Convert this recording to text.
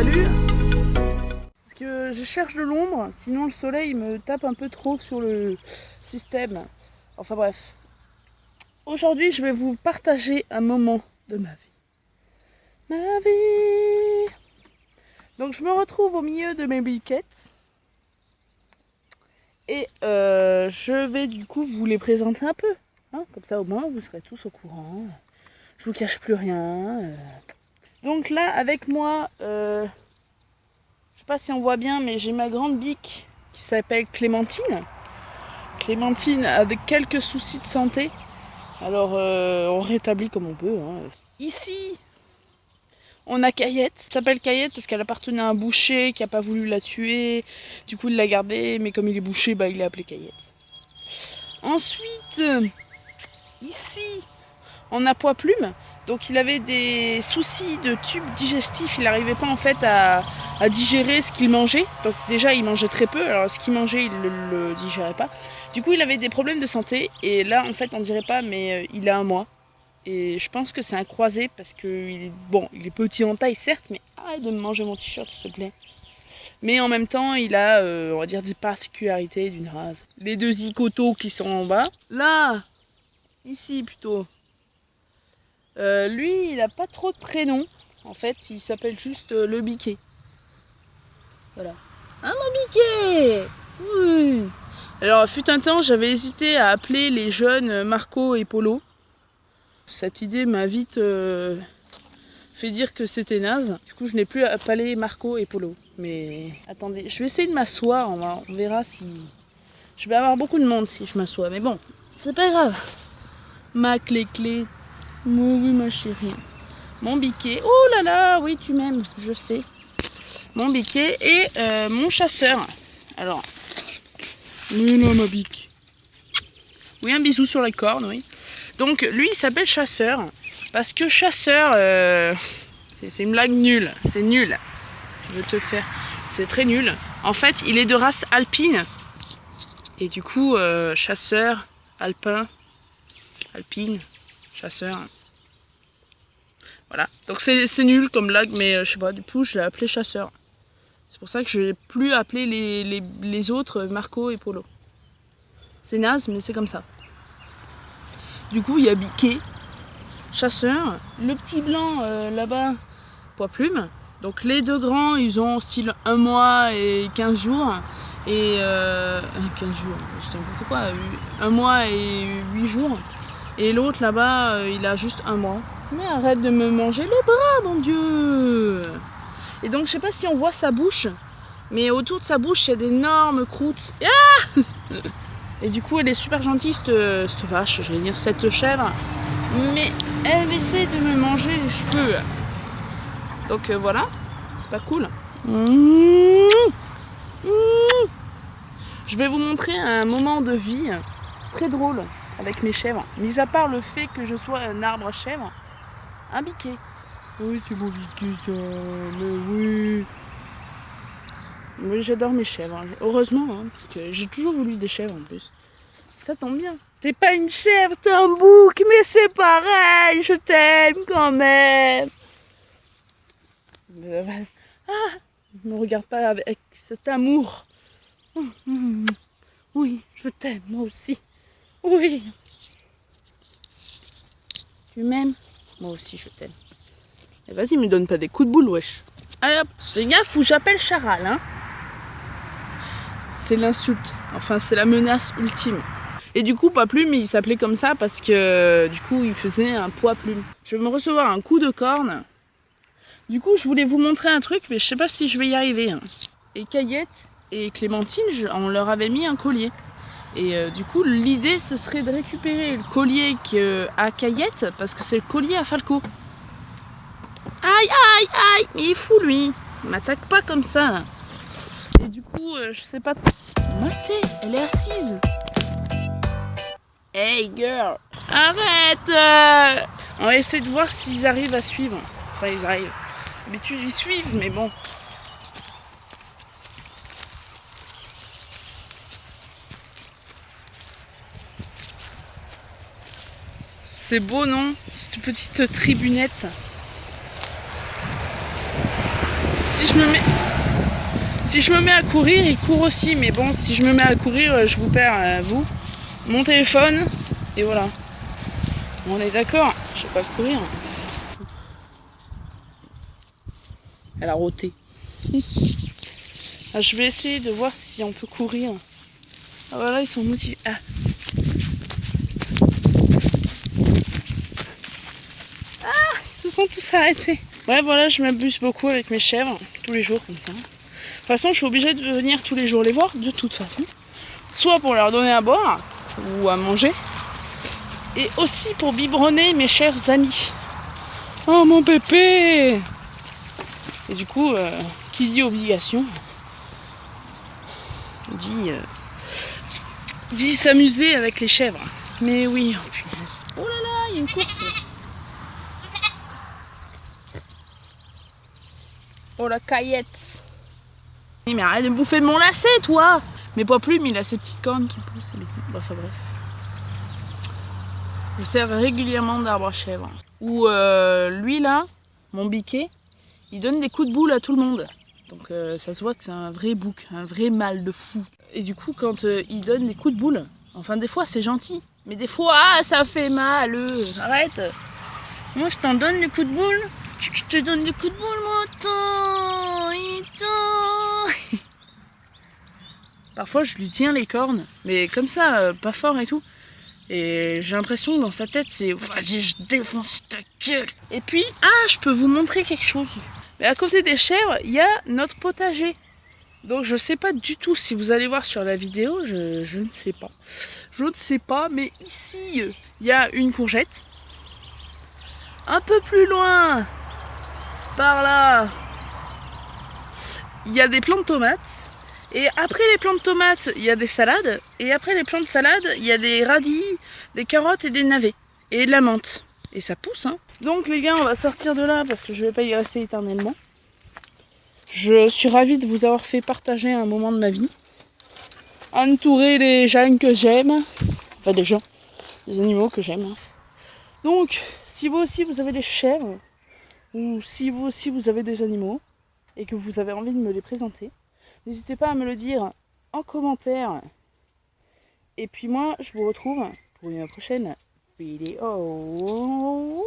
salut. Parce que je cherche de l'ombre, sinon le soleil me tape un peu trop sur le système. Enfin bref. Aujourd'hui, je vais vous partager un moment de ma vie. Ma vie. Donc je me retrouve au milieu de mes biquettes. Et je vais du coup vous les présenter un peu. Hein, comme ça au moins vous serez tous au courant. Je vous cache plus rien. Donc là avec moi, je sais pas si on voit bien, mais j'ai ma grande bique qui s'appelle Clémentine. Clémentine a quelques soucis de santé. Alors on rétablit comme on peut. Hein. Ici, on a Caillette. Elle s'appelle Caillette parce qu'elle appartenait à un boucher qui n'a pas voulu la tuer. Du coup il l'a gardée, mais comme il est bouché, bah, il l'a appelée Caillette. Ensuite, ici, on a Pois Plume. Donc il avait des soucis de tube digestif. Il n'arrivait pas en fait à digérer ce qu'il mangeait. Donc déjà il mangeait très peu. Alors ce qu'il mangeait il ne le digérait pas. Du coup il avait des problèmes de santé. Et là en fait on dirait pas, mais il a 1 mois. Et je pense que c'est un croisé parce que il est petit en taille certes, mais arrête de me manger mon t-shirt s'il te plaît. Mais en même temps, il a, on va dire, des particularités d'une race. Les 2 zigotos qui sont en bas. Là, ici plutôt. Lui, il n'a pas trop de prénom. En fait, il s'appelle juste le biquet. Voilà. Ah, mon biquet! Oui. Alors, fut un temps, j'avais hésité à appeler les jeunes Marco et Polo. Cette idée m'a vite fait dire que c'était naze. Du coup, je n'ai plus appelé Marco et Polo. Mais attendez, je vais essayer de m'asseoir. On verra si... Je vais avoir beaucoup de monde si je m'assois. Mais bon, c'est pas grave. Ma clé. Oui, ma chérie. Mon biquet. Oh là là, oui, tu m'aimes, je sais. Mon biquet et mon chasseur. Alors, oui, non, ma bique. Oui, un bisou sur la corne, oui. Donc, lui, il s'appelle Chasseur. Parce que Chasseur, c'est une blague nulle. C'est nul. Tu veux te faire... C'est très nul. En fait, il est de race alpine. Et du coup, chasseur, alpin, alpine, chasseur. Voilà. Donc c'est nul comme blague, mais je sais pas, du coup, je l'ai appelé Chasseur. C'est pour ça que je n'ai plus appelé les autres Marco et Polo. C'est naze, mais c'est comme ça. Du coup, il y a Biquet, Chasseur, le petit blanc là-bas, Pois Plume. Donc les 2 grands, ils ont style 1 mois et 15 jours. Et 15 jours, je n'importe quoi, 1 mois et 8 jours. Et l'autre là-bas, il a juste 1 mois. Mais arrête de me manger les bras, mon Dieu! Et donc je sais pas si on voit sa bouche, mais autour de sa bouche il y a d'énormes croûtes. Ah! Et du coup elle est super gentille cette vache, je vais dire cette chèvre. Mais elle essaie de me manger les cheveux. Donc voilà, c'est pas cool. Je vais vous montrer un moment de vie très drôle avec mes chèvres. Mis à part le fait que je sois un arbre à chèvres, un biquet. Oui, c'est mon biquet, ça. Mais oui. Mais j'adore mes chèvres. Heureusement, hein, parce que j'ai toujours voulu des chèvres en plus. Ça tombe bien. T'es pas une chèvre, t'es un bouc, mais c'est pareil, je t'aime quand même. Ah, ne me regarde pas avec cet amour. Oui, je t'aime, moi aussi. Oui. Tu m'aimes? Moi aussi, je t'aime. Et vas-y, me donne pas des coups de boule, wesh. Allez hop, fais gaffe ou j'appelle Charal, hein. C'est l'insulte. Enfin, c'est la menace ultime. Et du coup, Pois Plume, il s'appelait comme ça parce que du coup, il faisait un poids plume. Je vais me recevoir un coup de corne. Du coup, je voulais vous montrer un truc, mais je sais pas si je vais y arriver. Et Caillette et Clémentine, on leur avait mis un collier. Et du coup, l'idée, ce serait de récupérer le collier à Caillette, parce que c'est le collier à Falco. Aïe, aïe, aïe, mais il est fou, lui. Il m'attaque pas comme ça, là. Et du coup, je sais pas... Matez, elle est assise. Hey, girl. Arrête. On va essayer de voir s'ils arrivent à suivre. Enfin, ils arrivent. D'habitude, ils suivent, mais bon. C'est beau, non? Cette petite tribunette. si je me mets à courir, il court aussi. Mais bon, si je me mets à courir, je vous perds, vous, mon téléphone, et voilà. On est d'accord, je vais pas courir. Elle a roté. Ah, je vais essayer de voir si on peut courir. Ah voilà, ils sont motivés. Ah. Ils se sont tous arrêtés. Ouais, voilà, je m'abuse beaucoup avec mes chèvres, tous les jours comme ça. De toute façon, je suis obligée de venir tous les jours les voir, de toute façon. Soit pour leur donner à boire ou à manger, et aussi pour biberonner mes chers amis. Oh mon pépé! Et du coup, qui dit obligation, dit s'amuser avec les chèvres. Mais oui, oh punaise. Oh là là, il y a une course. Oh la caillette. Mais arrête de me bouffer de mon lacet, toi. Mais pas plus, mais il a ses petites cornes qui poussent. Enfin bref. Je sers régulièrement d'arbre à chèvre. Ou lui là, mon biquet, il donne des coups de boule à tout le monde. Donc ça se voit que c'est un vrai bouc, un vrai mâle de fou. Et du coup, quand il donne des coups de boule, enfin des fois c'est gentil, mais des fois ça fait mal. Arrête. Moi je t'en donne des coups de boule. Je te donne des coups de boule, moi. Parfois je lui tiens les cornes, mais comme ça, pas fort et tout. Et j'ai l'impression que dans sa tête c'est vas-y, je défonce ta gueule. Et puis, je peux vous montrer quelque chose. Mais à côté des chèvres, il y a notre potager. Donc je sais pas du tout si vous allez voir sur la vidéo, je ne sais pas. Je ne sais pas, mais ici, il y a une courgette. Un peu plus loin, par là, il y a des plants de tomates. Et après les plants de tomates, il y a des salades. Et après les plants de salade, il y a des radis, des carottes et des navets. Et de la menthe. Et ça pousse, hein. Donc les gars, on va sortir de là parce que je vais pas y rester éternellement. Je suis ravie de vous avoir fait partager un moment de ma vie. Entourer les gens que j'aime. Enfin des gens, des animaux que j'aime. Donc, si vous aussi vous avez des chèvres, ou si vous aussi vous avez des animaux, et que vous avez envie de me les présenter, n'hésitez pas à me le dire en commentaire. Et puis moi, je vous retrouve pour une prochaine vidéo.